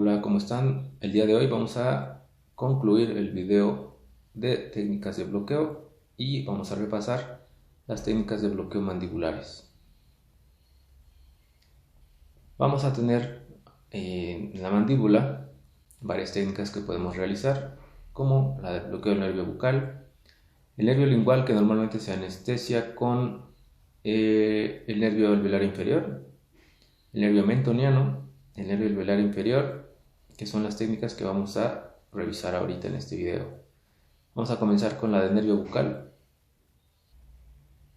Hola, ¿cómo están? El día de hoy vamos a concluir el video de técnicas de bloqueo y vamos a repasar las técnicas de bloqueo mandibulares. Vamos a tener en la mandíbula varias técnicas que podemos realizar, como la de bloqueo del nervio bucal, el nervio lingual, que normalmente se anestesia con el nervio alveolar inferior, el nervio mentoniano, el nervio alveolar inferior, que son las técnicas que vamos a revisar ahorita en este video. Vamos a comenzar con la del nervio bucal.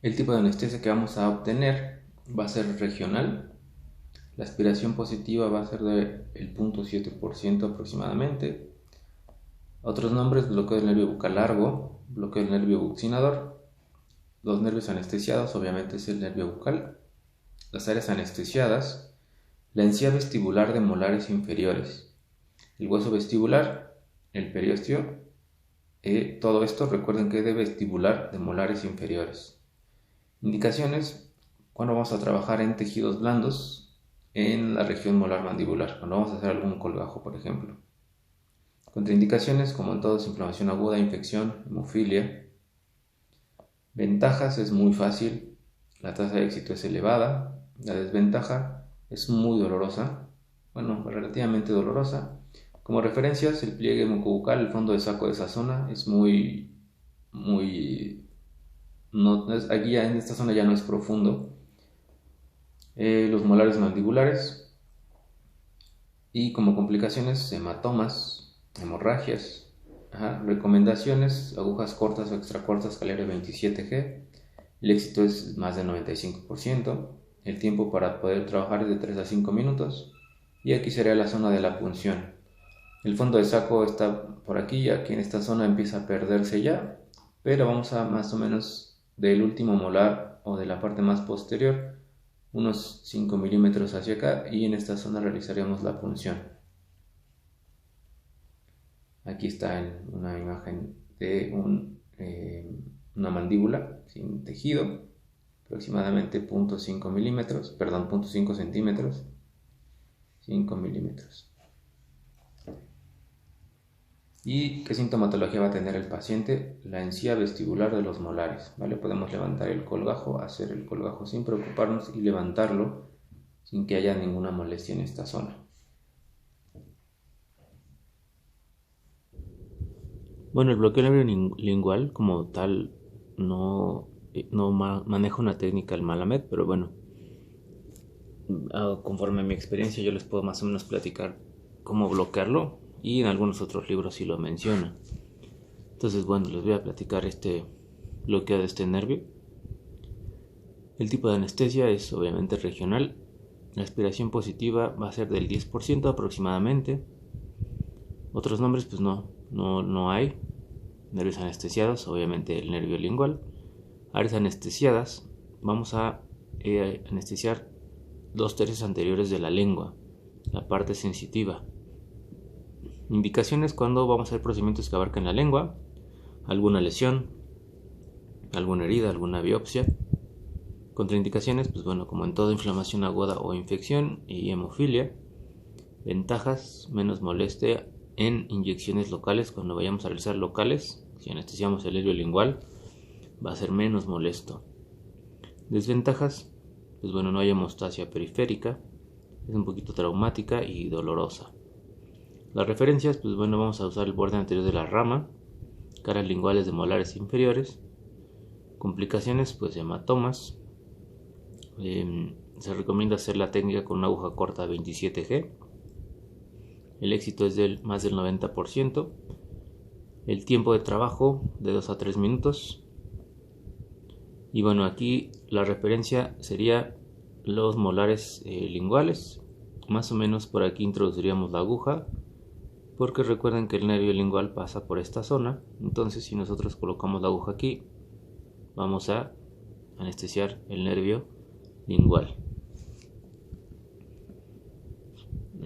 El tipo de anestesia que vamos a obtener va a ser regional. La aspiración positiva va a ser del 0.7% aproximadamente. Otros nombres: bloqueo del nervio bucal largo, bloqueo del nervio buccinador. Los nervios anestesiados obviamente es el nervio bucal. Las áreas anestesiadas: la encía vestibular de molares inferiores, el hueso vestibular, el periósteo. Todo esto recuerden que es de vestibular de molares inferiores. Indicaciones: cuando vamos a trabajar en tejidos blandos en la región molar mandibular, cuando vamos a hacer algún colgajo, por ejemplo. Contraindicaciones: como en todo, es inflamación aguda, infección, hemofilia. Ventajas: es muy fácil, la tasa de éxito es elevada. La desventaja: es muy dolorosa, relativamente dolorosa. Como referencias: el pliegue mucobucal, el fondo de saco de esa zona es aquí en esta zona ya no es profundo. Los molares mandibulares, y como complicaciones, hematomas, hemorragias. Recomendaciones: agujas cortas o extracortas calibre 27G. El éxito es más del 95%. El tiempo para poder trabajar es de 3 a 5 minutos. Y aquí sería la zona de la punción. El fondo de saco está por aquí en esta zona empieza a perderse ya, pero vamos a más o menos del último molar o de la parte más posterior, unos 5 milímetros hacia acá, y en esta zona realizaríamos la punción. Aquí está una imagen de una mandíbula sin tejido, aproximadamente 0.5 milímetros, perdón, 0.5 centímetros, 5 milímetros. ¿Y qué sintomatología va a tener el paciente? La encía vestibular de los molares, ¿vale? Podemos levantar el colgajo, hacer el colgajo sin preocuparnos y levantarlo sin que haya ninguna molestia en esta zona. Bueno, el bloqueo lingual como tal no maneja una técnica el Malamed, pero bueno, conforme a mi experiencia yo les puedo más o menos platicar cómo bloquearlo, y en algunos otros libros sí lo menciona. Entonces, bueno, les voy a platicar este bloqueo de este nervio. El tipo de anestesia es obviamente regional. La aspiración positiva va a ser del 10% aproximadamente. Otros nombres pues no hay. Nervios anestesiados, obviamente el nervio lingual. Áreas anestesiadas: vamos a anestesiar 2/3 anteriores de la lengua, la parte sensitiva. Indicaciones: cuando vamos a hacer procedimientos que abarcan la lengua, alguna lesión, alguna herida, alguna biopsia. Contraindicaciones: pues bueno, como en toda inflamación aguda o infección y hemofilia. Ventajas: menos molestia en inyecciones locales. Cuando vayamos a realizar locales, si anestesiamos el nervio lingual, va a ser menos molesto. Desventajas: pues bueno, no hay hemostasia periférica, es un poquito traumática y dolorosa. Las referencias: pues bueno, vamos a usar el borde anterior de la rama, caras linguales de molares inferiores. Complicaciones: pues hematomas. Se recomienda hacer la técnica con una aguja corta 27G. El éxito es más del 90%. El tiempo de trabajo de 2 a 3 minutos. Y bueno, aquí la referencia sería los molares linguales. Más o menos por aquí introduciríamos la aguja, porque recuerden que el nervio lingual pasa por esta zona. Entonces, si nosotros colocamos la aguja aquí, vamos a anestesiar el nervio lingual.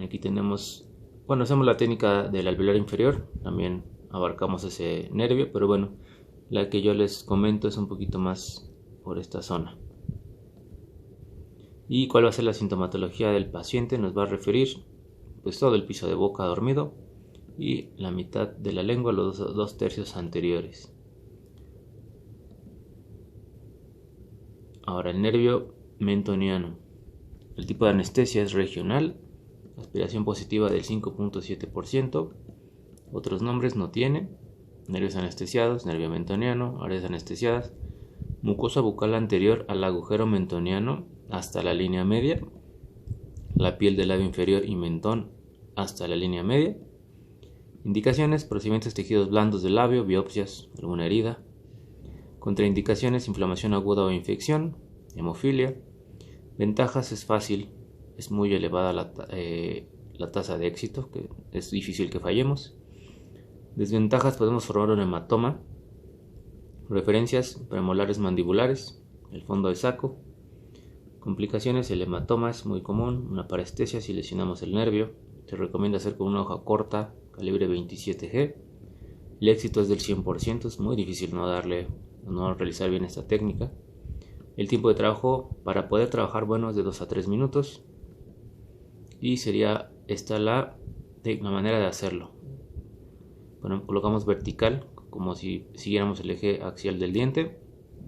Aquí tenemos, hacemos la técnica del alveolar inferior, también abarcamos ese nervio, pero bueno, la que yo les comento es un poquito más por esta zona. ¿Y cuál va a ser la sintomatología del paciente? Nos va a referir pues todo el piso de boca dormido y la mitad de la lengua, los 2/3 anteriores. Ahora el nervio mentoniano. El tipo de anestesia es regional, aspiración positiva del 5.7%, otros nombres no tiene, nervios anestesiados, nervio mentoniano, áreas anestesiadas, mucosa bucal anterior al agujero mentoniano hasta la línea media, la piel del labio inferior y mentón hasta la línea media. Indicaciones: procedimientos tejidos blandos del labio, biopsias, alguna herida. Contraindicaciones: inflamación aguda o infección, hemofilia. Ventajas: es fácil, es muy elevada la tasa de éxito, que es difícil que fallemos. Desventajas: podemos formar un hematoma. Referencias: premolares mandibulares, el fondo de saco. Complicaciones: el hematoma es muy común, una parestesia si lesionamos el nervio. Se recomienda hacer con una hoja corta, calibre 27G. El éxito es del 100%, es muy difícil no realizar bien esta técnica. El tiempo de trabajo para poder trabajar bueno es de 2 a 3 minutos. Y sería esta la manera de hacerlo. Bueno, colocamos vertical, como si siguiéramos el eje axial del diente,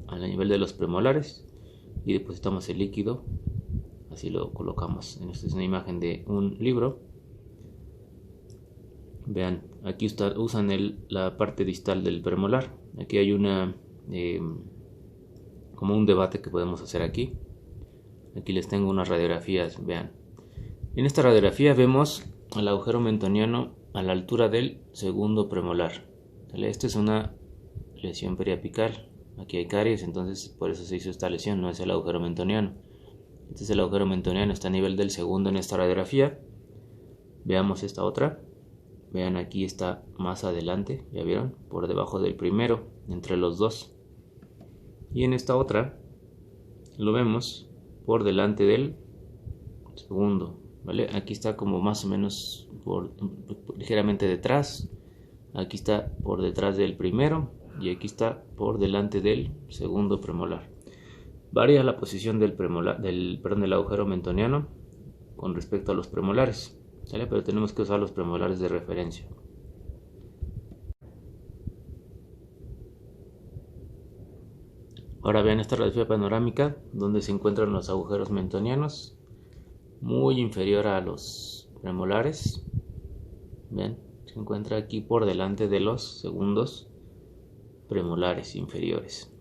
al nivel de los premolares, y depositamos el líquido. Así lo colocamos. Esta es una imagen de un libro. Vean, aquí usan la parte distal del premolar. Aquí hay como un debate que podemos hacer aquí. Aquí les tengo unas radiografías, vean. En esta radiografía vemos el agujero mentoniano a la altura del segundo premolar. Esta es una lesión periapical. Aquí hay caries, entonces por eso se hizo esta lesión, no es el agujero mentoniano. Este es el agujero mentoniano, está a nivel del segundo en esta radiografía. Veamos esta otra. Vean, aquí está más adelante, ya vieron, por debajo del primero, entre los dos. Y en esta otra lo vemos por delante del segundo, ¿vale? Aquí está como más o menos ligeramente detrás. Aquí está por detrás del primero y aquí está por delante del segundo premolar. Varía la posición del agujero mentoniano con respecto a los premolares, ¿vale? Pero tenemos que usar los premolares de referencia. Ahora vean esta radiografía panorámica donde se encuentran los agujeros mentonianos, muy inferior a los premolares. Vean, se encuentra aquí por delante de los segundos premolares inferiores.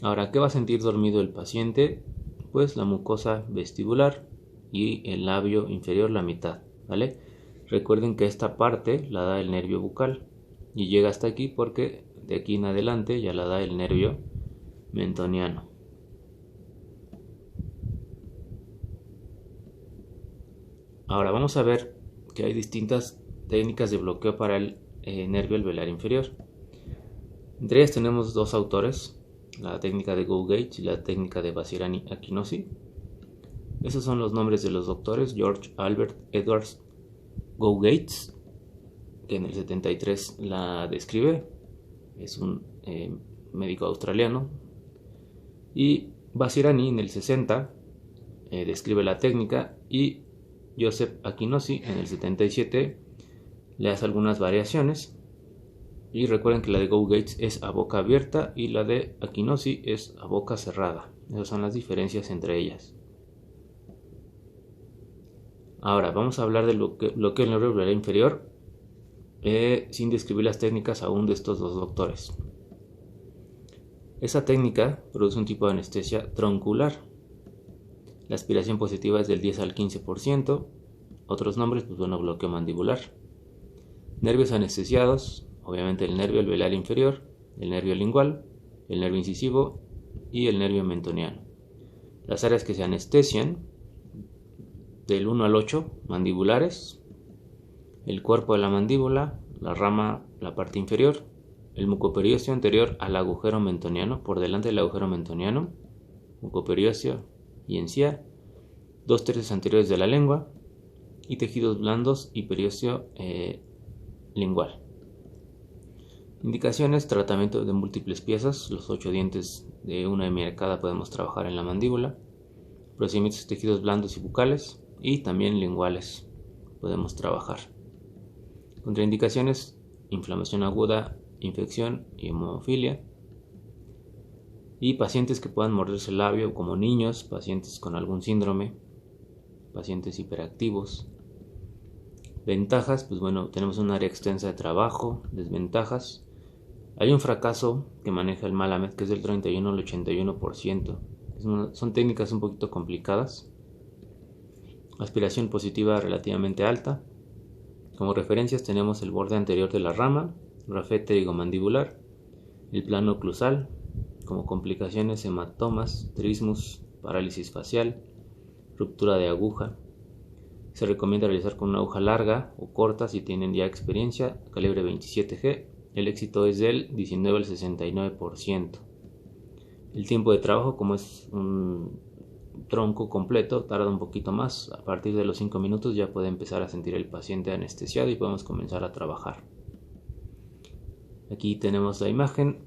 Ahora, ¿qué va a sentir dormido el paciente? Pues la mucosa vestibular y el labio inferior la mitad, ¿vale? Recuerden que esta parte la da el nervio bucal y llega hasta aquí porque de aquí en adelante ya la da el nervio mentoniano. Ahora vamos a ver que hay distintas técnicas de bloqueo para el nervio alveolar inferior. Entre ellas tenemos dos autores, la técnica de Go-Gates y la técnica de Vazirani-Akinosi. Esos son los nombres de los doctores: George Albert Edwards Go-Gates, que en el 73 la describe, es un médico australiano, y Vazirani en el 60 describe la técnica, y Joseph Akinosi en el 77 le hace algunas variaciones. Y recuerden que la de Go-Gates es a boca abierta y la de Akinosi es a boca cerrada. Esas son las diferencias entre ellas. Ahora vamos a hablar del bloqueo del nervio alveolar inferior sin describir las técnicas aún de estos dos doctores. Esa técnica produce un tipo de anestesia troncular. La aspiración positiva es del 10 al 15%. Otros nombres, pues bueno, bloqueo mandibular. Nervios anestesiados: obviamente el nervio alveolar inferior, el nervio lingual, el nervio incisivo y el nervio mentoniano. Las áreas que se anestesian del 1 al 8, mandibulares, el cuerpo de la mandíbula, la rama, la parte inferior, el mucoperiósteo anterior al agujero mentoniano, por delante del agujero mentoniano, mucoperiósteo y encía, 2/3 anteriores de la lengua y tejidos blandos y periósteo lingual. Indicaciones: tratamiento de múltiples piezas, los 8 dientes de una de mi arcada podemos trabajar en la mandíbula. procedimientos de tejidos blandos y bucales y también linguales podemos trabajar. Contraindicaciones: inflamación aguda, infección y hemofilia. Y pacientes que puedan morderse el labio, como niños, pacientes con algún síndrome, pacientes hiperactivos. Ventajas: pues bueno, tenemos un área extensa de trabajo. Desventajas: hay un fracaso que maneja el Malamed que es del 31 al 81%. Son técnicas un poquito complicadas. Aspiración positiva relativamente alta. Como referencias tenemos el borde anterior de la rama, rafé pterigomandibular, el plano oclusal. Como complicaciones: hematomas, trismus, parálisis facial, ruptura de aguja. Se recomienda realizar con una aguja larga o corta si tienen ya experiencia, calibre 27G. El éxito es del 19 al 69%. El tiempo de trabajo, como es un tronco completo, tarda un poquito más. A partir de los 5 minutos ya puede empezar a sentir el paciente anestesiado y podemos comenzar a trabajar. Aquí tenemos la imagen.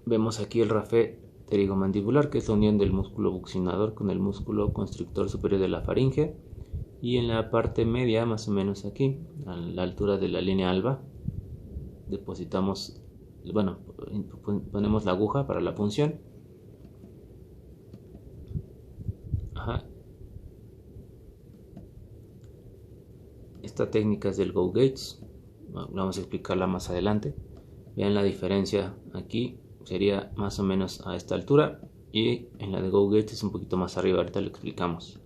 Vemos aquí el rafé pterigomandibular, que es la unión del músculo buccinador con el músculo constrictor superior de la faringe. Y en la parte media, más o menos aquí, a la altura de la línea alba, depositamos, bueno, ponemos la aguja para la punción. Esta técnica es del Go Gates. Vamos a explicarla más adelante. Vean la diferencia aquí. Sería más o menos a esta altura, y en la de Go Gates es un poquito más arriba. Ahorita lo explicamos.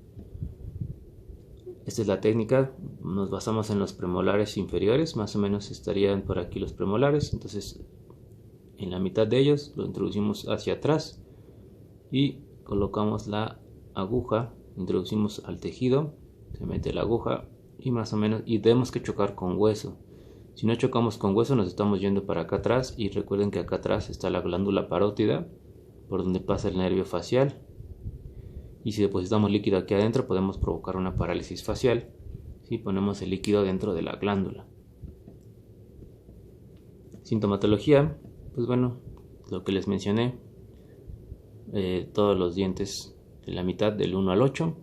Esta es la técnica. Nos basamos en los premolares inferiores, más o menos estarían por aquí los premolares. Entonces en la mitad de ellos lo introducimos hacia atrás y colocamos la aguja, introducimos al tejido, se mete la aguja y más o menos, y tenemos que chocar con hueso. Si no chocamos con hueso nos estamos yendo para acá atrás, y recuerden que acá atrás está la glándula parótida por donde pasa el nervio facial, y si depositamos líquido aquí adentro podemos provocar una parálisis facial si ponemos el líquido dentro de la glándula. Sintomatología: pues bueno, lo que les mencioné, todos los dientes de la mitad del 1 al 8,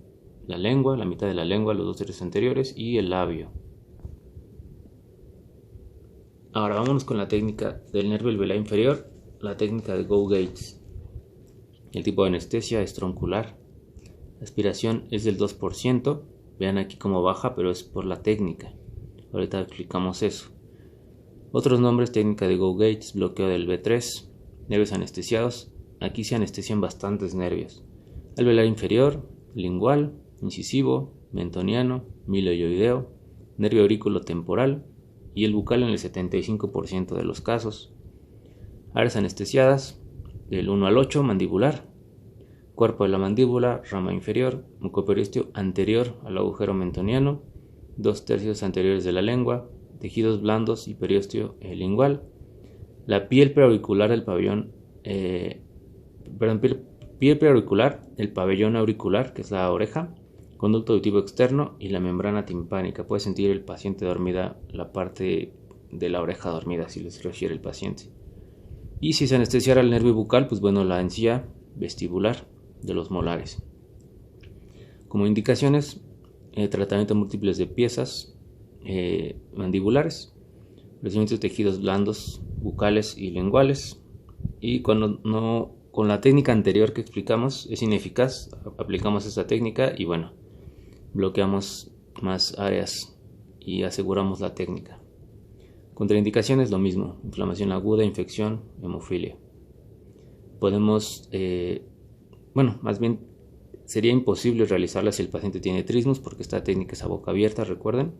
la lengua, la mitad de la lengua, los 2 tercios anteriores y el labio. Ahora vámonos con la técnica del nervio alveolar inferior, la técnica de Go Gates. El tipo de anestesia es troncular. La aspiración es del 2%. Vean aquí cómo baja, pero es por la técnica. Ahorita explicamos eso. Otros nombres: técnica de Go Gates, bloqueo del B3, nervios anestesiados. Aquí se anestesian bastantes nervios: alveolar inferior, lingual, incisivo, mentoniano, miloioideo, nervio aurículo temporal y el bucal en el 75% de los casos. Áreas anestesiadas del 1 al 8, mandibular, cuerpo de la mandíbula, rama inferior, mucoperiosteo anterior al agujero mentoniano, 2 tercios anteriores de la lengua, tejidos blandos y periósteo lingual, la piel preauricular del pabellón, piel preauricular, el pabellón auricular, que es la oreja, conducto auditivo externo y la membrana timpánica. Puede sentir el paciente dormida, la parte de la oreja dormida, si les refiere el paciente. Y si se anestesiara el nervio bucal, pues bueno, la encía vestibular de los molares. Como indicaciones: tratamiento múltiples de piezas mandibulares, procedimientos de tejidos blandos, bucales y linguales. Y cuando no, con la técnica anterior que explicamos es ineficaz, aplicamos esta técnica y bueno, bloqueamos más áreas y aseguramos la técnica. Contraindicaciones: lo mismo, inflamación aguda, infección, hemofilia. Podemos, más bien sería imposible realizarla si el paciente tiene trismus, porque esta técnica es a boca abierta, recuerden.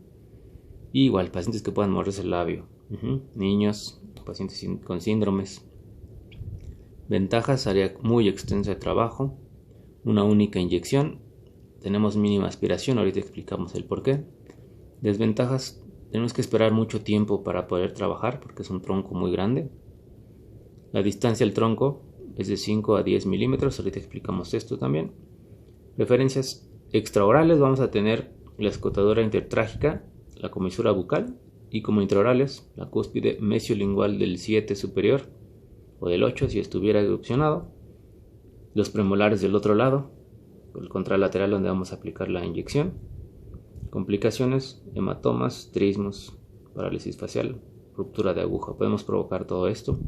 Y igual, pacientes que puedan morderse el labio, niños, pacientes con síndromes. Ventajas: área muy extensa de trabajo, una única inyección, tenemos mínima aspiración, ahorita explicamos el por qué. Desventajas: tenemos que esperar mucho tiempo para poder trabajar porque es un tronco muy grande. La distancia del tronco es de 5 a 10 milímetros, ahorita explicamos esto también. Referencias extraorales: vamos a tener la escotadura intertrágica, la comisura bucal, y como intraorales la cúspide mesiolingual del 7 superior o del 8 si estuviera erupcionado, los premolares del otro lado, el contralateral donde vamos a aplicar la inyección. Complicaciones, hematomas, trismos, parálisis facial, ruptura de aguja. Podemos provocar todo esto.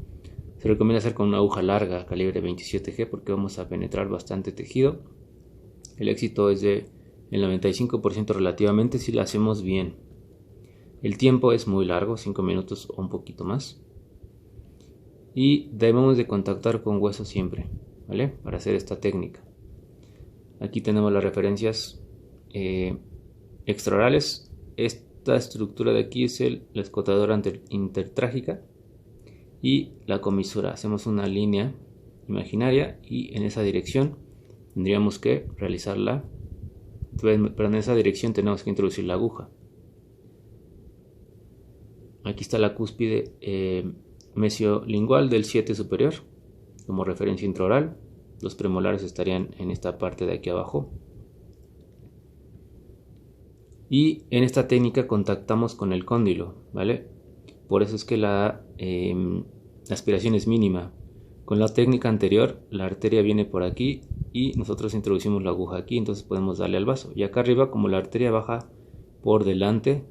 Se recomienda hacer con una aguja larga, calibre 27G, porque vamos a penetrar bastante tejido. El éxito es de el 95% relativamente si la hacemos bien. El tiempo es muy largo, 5 minutos o un poquito más. Y debemos de contactar con hueso siempre, ¿vale? Para hacer esta técnica. Aquí tenemos las referencias extraorales. Esta estructura de aquí es la escotadora intertrágica y la comisura. Hacemos una línea imaginaria y en esa dirección tendríamos que realizarla, pero en esa dirección tenemos que introducir la aguja. Aquí está la cúspide mesiolingual del 7 superior como referencia intraoral. Los premolares estarían en esta parte de aquí abajo. Y en esta técnica contactamos con el cóndilo, ¿vale? Por eso es que la aspiración es mínima. Con la técnica anterior, la arteria viene por aquí y nosotros introducimos la aguja aquí, entonces podemos darle al vaso. Y acá arriba, como la arteria baja por delante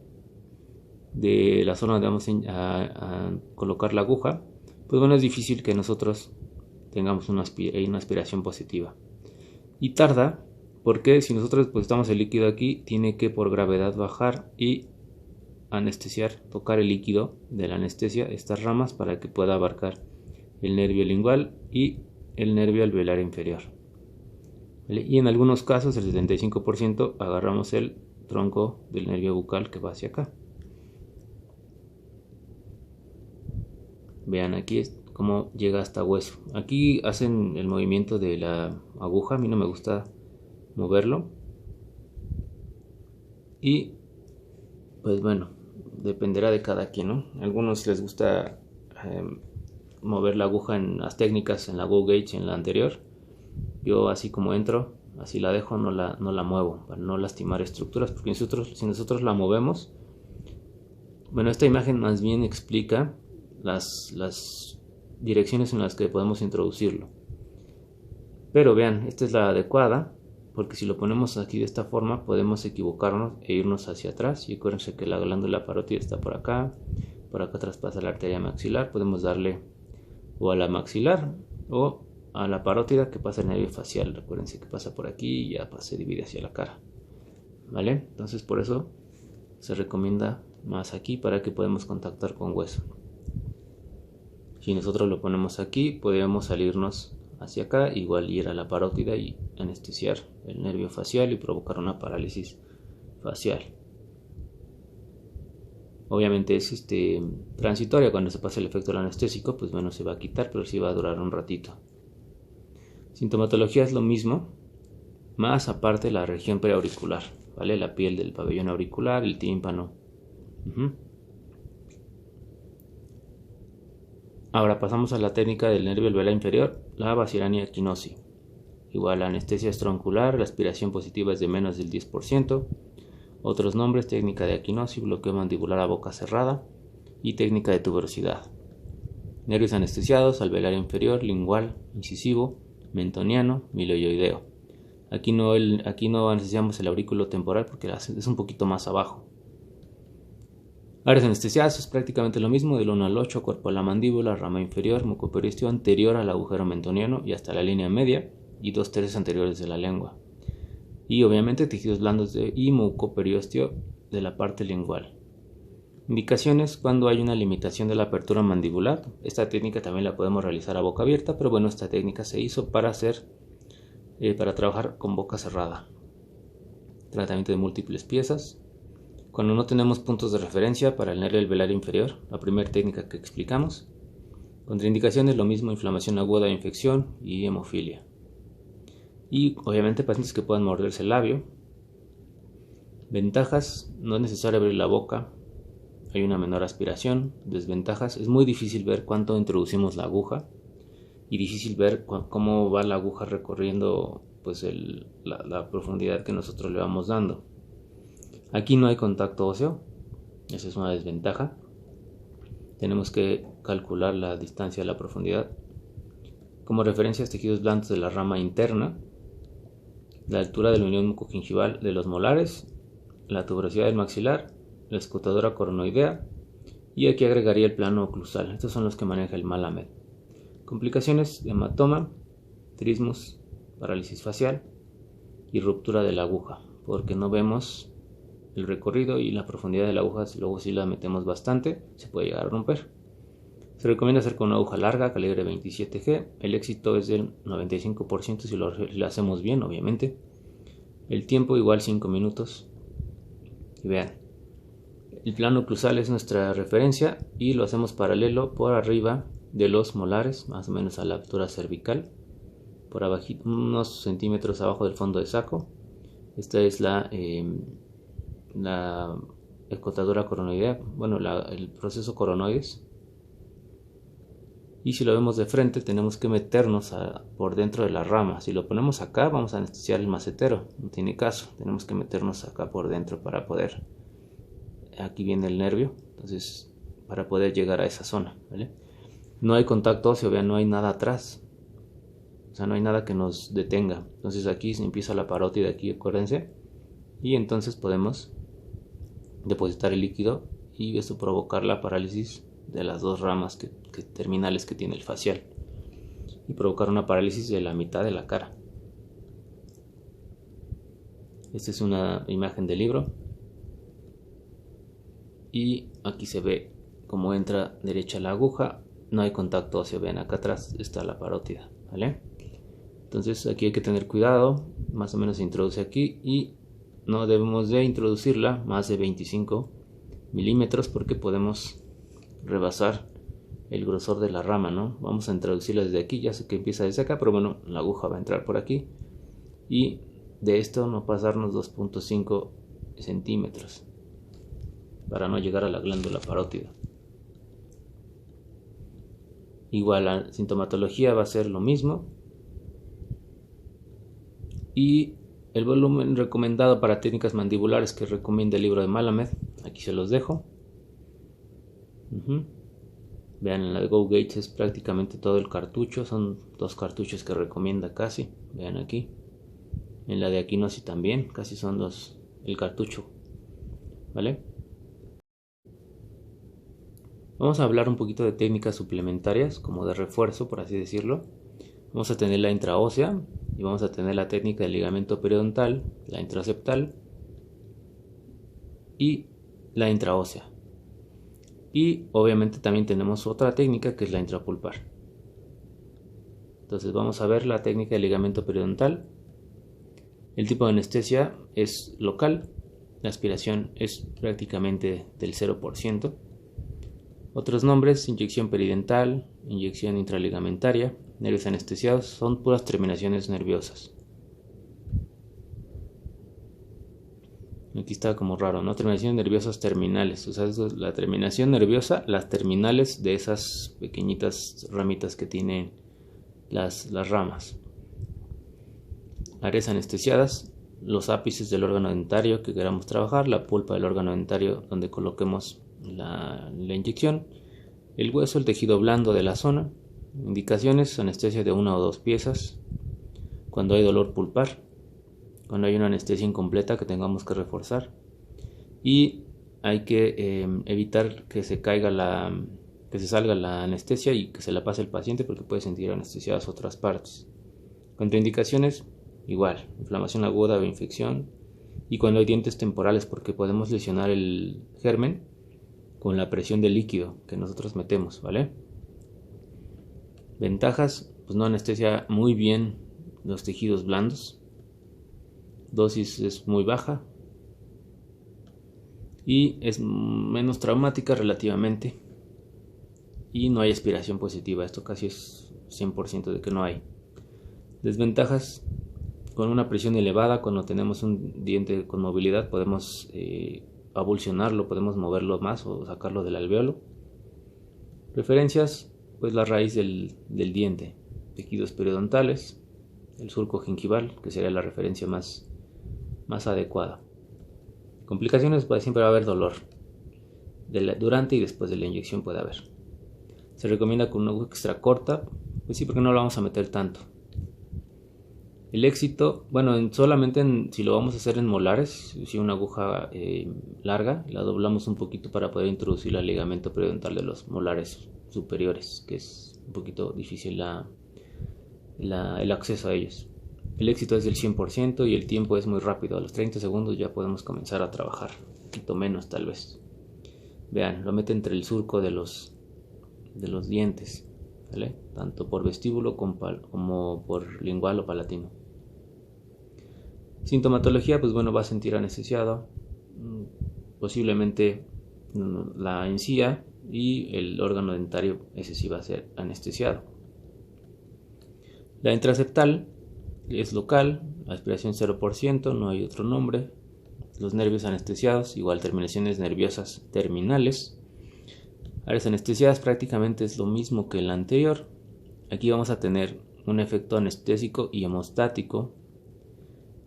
de la zona donde vamos a colocar la aguja, pues bueno, es difícil que nosotros tengamos una aspiración positiva. Y tarda, porque si nosotros depositamos el líquido aquí, tiene que por gravedad bajar y anestesiar, tocar el líquido de la anestesia, estas ramas, para que pueda abarcar el nervio lingual y el nervio alveolar inferior. ¿Vale? Y en algunos casos, el 75%, agarramos el tronco del nervio bucal que va hacia acá. Vean aquí cómo llega hasta hueso. Aquí hacen el movimiento de la aguja, a mí no me gusta moverlo. Y pues bueno, dependerá de cada quien, ¿no? A algunos les gusta mover la aguja en las técnicas, en la Go Gauge, en la anterior. Yo así como entro, así la dejo, no la muevo para no lastimar estructuras, porque si nosotros la movemos, bueno, esta imagen más bien explica las direcciones en las que podemos introducirlo. Pero vean, esta es la adecuada, porque si lo ponemos aquí de esta forma podemos equivocarnos e irnos hacia atrás. Y acuérdense que la glándula parótida está por acá atrás pasa la arteria maxilar. Podemos darle o a la maxilar o a la parótida, que pasa el nervio facial. Recuérdense que pasa por aquí y ya se divide hacia la cara, ¿vale? Entonces por eso se recomienda más aquí, para que podamos contactar con hueso. Si nosotros lo ponemos aquí, podríamos salirnos hacia acá, igual ir a la parótida y anestesiar el nervio facial y provocar una parálisis facial. Obviamente es transitoria. Cuando se pasa el efecto del anestésico, pues bueno, se va a quitar, pero sí va a durar un ratito. Sintomatología es lo mismo, más aparte la región preauricular, ¿vale? La piel del pabellón auricular, el tímpano. Ahora pasamos a la técnica del nervio alveolar inferior, la Basirania Quinosi. Igual la anestesia es troncular, la aspiración positiva es de menos del 10%. Otros nombres: técnica de aquinosis, bloqueo mandibular a boca cerrada y técnica de tuberosidad. Nervios anestesiados: alveolar inferior, lingual, incisivo, mentoniano, miloioideo. Aquí no anestesiamos el aurículo temporal porque es un poquito más abajo. Áreas anestesiadas es prácticamente lo mismo, del 1 al 8, cuerpo a la mandíbula, rama inferior, mucoperiostio anterior al agujero mentoniano y hasta la línea media, y 2/3 anteriores de la lengua. Y obviamente tejidos blandos y mucoperiostio de la parte lingual. Indicaciones: cuando hay una limitación de la apertura mandibular. Esta técnica también la podemos realizar a boca abierta, pero bueno, esta técnica se hizo para trabajar con boca cerrada. Tratamiento de múltiples piezas. Cuando no tenemos puntos de referencia para el nervio alveolar inferior, la primera técnica que explicamos. Contraindicaciones: lo mismo, inflamación aguda, infección y hemofilia. Y obviamente pacientes que puedan morderse el labio. Ventajas: no es necesario abrir la boca, hay una menor aspiración. Desventajas: es muy difícil ver cuánto introducimos la aguja y difícil ver cómo va la aguja recorriendo pues la profundidad que nosotros le vamos dando. Aquí no hay contacto óseo, esa es una desventaja. Tenemos que calcular la distancia de la profundidad. Como referencias: tejidos blandos de la rama interna, la altura de la unión mucogingival de los molares, la tuberosidad del maxilar, la escotadura coronoidea, y aquí agregaría el plano oclusal. Estos son los que maneja el Malamed. Complicaciones: hematoma, trismus, parálisis facial y ruptura de la aguja, porque no vemos el recorrido y la profundidad de la aguja. Luego si la metemos bastante se puede llegar a romper. Se recomienda hacer con una aguja larga, calibre 27G. El éxito es del 95% si lo hacemos bien, obviamente. El tiempo igual 5 minutos. Y vean, el plano oclusal es nuestra referencia y lo hacemos paralelo por arriba de los molares, más o menos a la altura cervical, por abajo, unos centímetros abajo del fondo de saco. Esta es la escotadura coronoidea, bueno, el proceso coronoides. Y si lo vemos de frente, tenemos que meternos por dentro de la rama. Si lo ponemos acá, vamos a anestesiar el macetero. No tiene caso. Tenemos que meternos acá por dentro para poder. Aquí viene el nervio. Entonces, para poder llegar a esa zona, ¿vale? No hay contacto óseo, vean, no hay nada atrás. O sea, no hay nada que nos detenga. Entonces aquí se empieza la parótida, aquí, acuérdense. Y entonces podemos depositar el líquido y esto provocar la parálisis de las dos ramas terminales que tiene el facial y provocar una parálisis de la mitad de la cara. Esta es una imagen del libro y aquí se ve cómo entra derecha la aguja. No hay contacto óseo, ven, acá atrás está la parótida, ¿vale? Entonces aquí hay que tener cuidado. Más o menos se introduce aquí y no debemos de introducirla más de 25 milímetros porque podemos rebasar el grosor de la rama, ¿no? Vamos a introducirla desde aquí, ya sé que empieza desde acá, pero bueno, la aguja va a entrar por aquí y de esto no pasarnos 2.5 centímetros para no llegar a la glándula parótida. Igual la sintomatología va a ser lo mismo y el volumen recomendado para técnicas mandibulares que recomienda el libro de Malamed, aquí se los dejo. Vean, en la de Go Gates es prácticamente todo el cartucho, son 2 cartuchos que recomienda casi, vean aquí. En la de Aquinosi también, casi son el cartucho, ¿vale? Vamos a hablar un poquito de técnicas suplementarias, como de refuerzo, por así decirlo. Vamos a tener la intraósea y vamos a tener la técnica del ligamento periodontal, la intraseptal y la intraósea. Y obviamente también tenemos otra técnica que es la intrapulpar. Entonces vamos a ver la técnica del ligamento periodontal. El tipo de anestesia es local, la aspiración es prácticamente del 0%. Otros nombres: inyección peridental, inyección intraligamentaria, nervios anestesiados, son puras terminaciones nerviosas. Aquí está como raro, ¿no? Terminaciones nerviosas terminales. O sea, es la terminación nerviosa, las terminales de esas pequeñitas ramitas que tienen las ramas. Áreas anestesiadas: los ápices del órgano dentario que queramos trabajar, la pulpa del órgano dentario donde coloquemos la inyección, el hueso, el tejido blando de la zona. Indicaciones: anestesia de 1 o 2 piezas. Cuando hay dolor pulpar, cuando hay una anestesia incompleta que tengamos que reforzar, y hay que evitar que se salga la anestesia y que se la pase el paciente porque puede sentir anestesiadas otras partes. Contraindicaciones: igual, inflamación aguda o infección, y cuando hay dientes temporales porque podemos lesionar el germen con la presión del líquido que nosotros metemos, ¿vale? Ventajas: pues no anestesia muy bien los tejidos blandos, dosis es muy baja y es menos traumática relativamente, y no hay aspiración positiva. Esto casi es 100% de que no hay. Desventajas: con una presión elevada, cuando tenemos un diente con movilidad, podemos avulsionarlo, podemos moverlo más o sacarlo del alvéolo. Preferencias: pues la raíz del diente, tejidos periodontales, el surco gingival, que sería la referencia más adecuada. Complicaciones: pues siempre va a haber dolor durante y después de la inyección puede haber. Se recomienda con una aguja extra corta, pues sí, porque no lo vamos a meter tanto. El éxito, bueno, si lo vamos a hacer en molares, si una aguja larga, la doblamos un poquito para poder introducir el ligamento periodontal de los molares superiores, que es un poquito difícil el acceso a ellos. El éxito es del 100% y el tiempo es muy rápido. A los 30 segundos ya podemos comenzar a trabajar, un poquito menos tal vez. Vean, lo mete entre el surco de los dientes, ¿vale? Tanto por vestíbulo como por lingual o palatino. Sintomatología, pues bueno, va a sentir anestesiado, posiblemente la encía y el órgano dentario, ese sí va a ser anestesiado. La intraseptal es local, aspiración 0%, no hay otro nombre. Los nervios anestesiados, igual terminaciones nerviosas terminales. Áreas anestesiadas prácticamente es lo mismo que el anterior. Aquí vamos a tener un efecto anestésico y hemostático.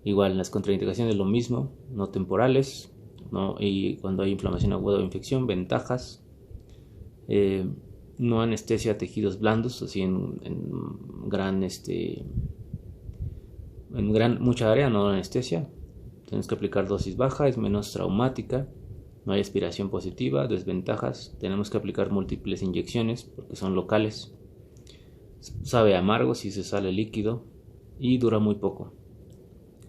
Igual las contraindicaciones lo mismo, no temporales, ¿no? Y cuando hay inflamación aguda o infección, ventajas. No anestesia a tejidos blandos, así mucha área, no anestesia. Tenemos que aplicar dosis baja, es menos traumática, no hay aspiración positiva. Desventajas, tenemos que aplicar múltiples inyecciones porque son locales. Sabe amargo si se sale líquido y dura muy poco.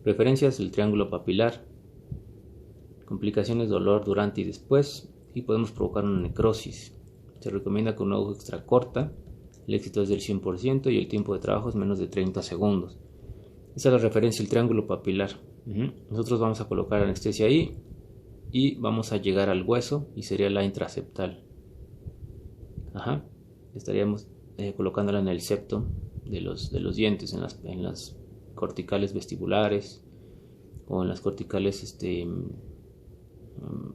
Preferencias, el triángulo papilar. Complicaciones, dolor durante y después, y podemos provocar una necrosis. Se recomienda con una aguja extra corta. El éxito es del 100% y el tiempo de trabajo es menos de 30 segundos. Esa es la referencia, el triángulo papilar. Nosotros vamos a colocar anestesia ahí y vamos a llegar al hueso y sería la intraseptal. Estaríamos colocándola en el septo de los dientes, en las corticales vestibulares o en las corticales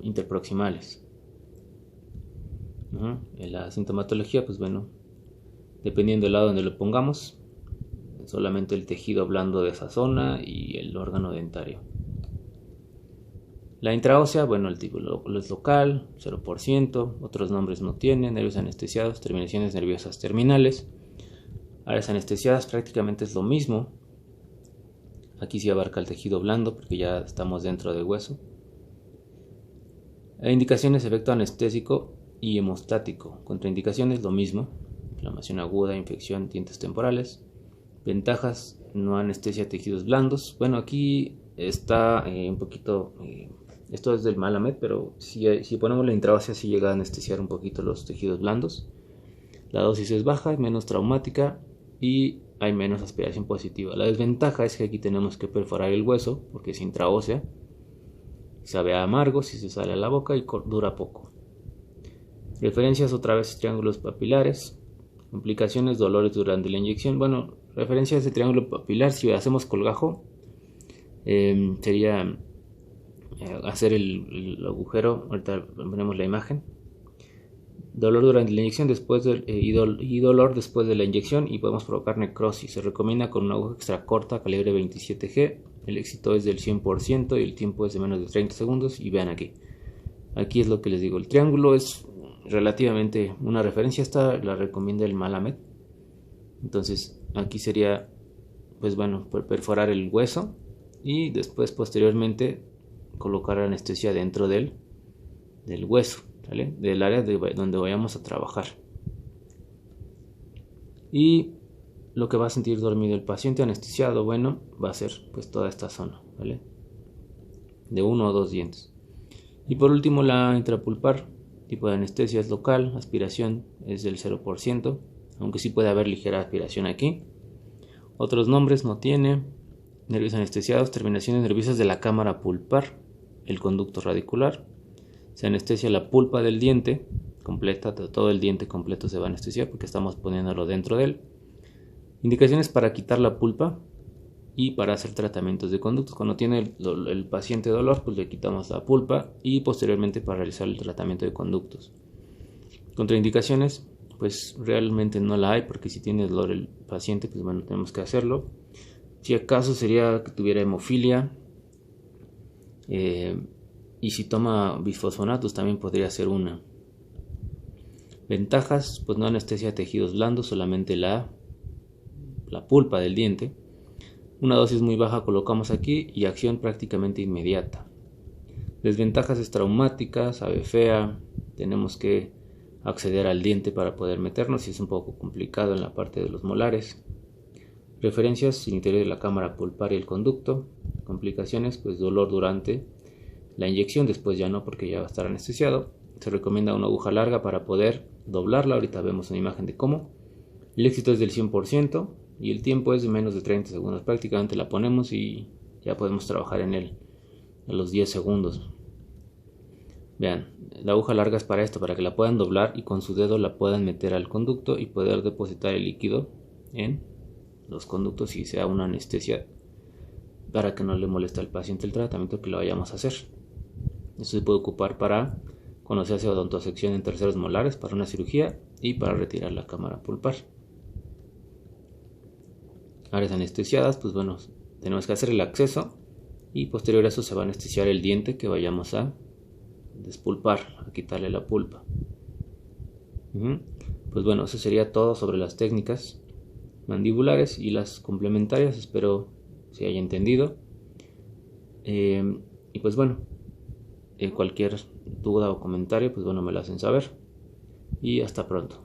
interproximales. En la sintomatología, pues bueno, dependiendo del lado donde lo pongamos, solamente el tejido blando de esa zona y el órgano dentario. La intraósea, bueno, el tipo es local, 0%, otros nombres no tiene, nervios anestesiados, terminaciones nerviosas terminales. Áreas anestesiadas prácticamente es lo mismo. Aquí sí abarca el tejido blando porque ya estamos dentro del hueso. Indicaciones, efecto anestésico y hemostático. Contraindicaciones, lo mismo. Inflamación aguda, infección, dientes temporales. Ventajas, no anestesia a tejidos blandos. Bueno, aquí está un poquito... esto es del Malamed, pero si ponemos la intraósea sí llega a anestesiar un poquito los tejidos blandos. La dosis es baja, es menos traumática y hay menos aspiración positiva. La desventaja es que aquí tenemos que perforar el hueso porque es intraósea. Sabe amargo si se sale a la boca y dura poco. Referencias, otra vez triángulos papilares. Complicaciones, dolores durante la inyección. Bueno, referencias de triángulo papilar, si hacemos colgajo, sería hacer el agujero. Ahorita ponemos la imagen. Dolor durante la inyección y dolor después de la inyección y podemos provocar necrosis. Se recomienda con una aguja extra corta, calibre 27G. El éxito es del 100% y el tiempo es de menos de 30 segundos. Y vean aquí. Aquí es lo que les digo. El triángulo es relativamente una referencia. Esta la recomienda el Malamed. Entonces aquí sería, pues bueno, perforar el hueso y después posteriormente colocar anestesia dentro del hueso, ¿vale? Del área donde vayamos a trabajar. Y lo que va a sentir dormido el paciente anestesiado, bueno, va a ser pues toda esta zona, ¿vale? De 1 o 2 dientes. Y por último la intrapulpar, tipo de anestesia es local, aspiración es del 0%, aunque sí puede haber ligera aspiración aquí. Otros nombres no tiene. Nervios anestesiados, terminaciones nerviosas de la cámara pulpar, el conducto radicular. Se anestesia la pulpa del diente completa, todo el diente completo se va a anestesiar porque estamos poniéndolo dentro de él. Indicaciones para quitar la pulpa y para hacer tratamientos de conductos. Cuando tiene el paciente dolor, pues le quitamos la pulpa y posteriormente para realizar el tratamiento de conductos. Contraindicaciones, pues realmente no la hay porque si tiene dolor el paciente, pues bueno, tenemos que hacerlo. Si acaso sería que tuviera hemofilia y si toma bisfosfonatos también podría ser una. Ventajas, pues no anestesia tejidos blandos, solamente la pulpa del diente. Una dosis muy baja colocamos aquí y acción prácticamente inmediata. Desventajas es traumática, sabe fea, tenemos que acceder al diente para poder meternos y es un poco complicado en la parte de los molares. Preferencias: interior de la cámara pulpar y el conducto. Complicaciones: pues dolor durante la inyección, después ya no, porque ya va a estar anestesiado. Se recomienda una aguja larga para poder doblarla, ahorita vemos una imagen de cómo. El éxito es del 100% y el tiempo es de menos de 30 segundos, prácticamente la ponemos y ya podemos trabajar en él a los 10 segundos. Vean, la aguja larga es para esto, para que la puedan doblar y con su dedo la puedan meter al conducto y poder depositar el líquido en los conductos y sea una anestesia para que no le moleste al paciente el tratamiento que lo vayamos a hacer. Esto se puede ocupar para cuando se hace odontosección en terceros molares, para una cirugía y para retirar la cámara pulpar. Áreas anestesiadas, pues bueno, tenemos que hacer el acceso y posterior a eso se va a anestesiar el diente que vayamos a despulpar, a quitarle la pulpa. Pues bueno, eso sería todo sobre las técnicas mandibulares y las complementarias. Espero se haya entendido. Y pues bueno, cualquier duda o comentario, pues bueno, me lo hacen saber. Y hasta pronto.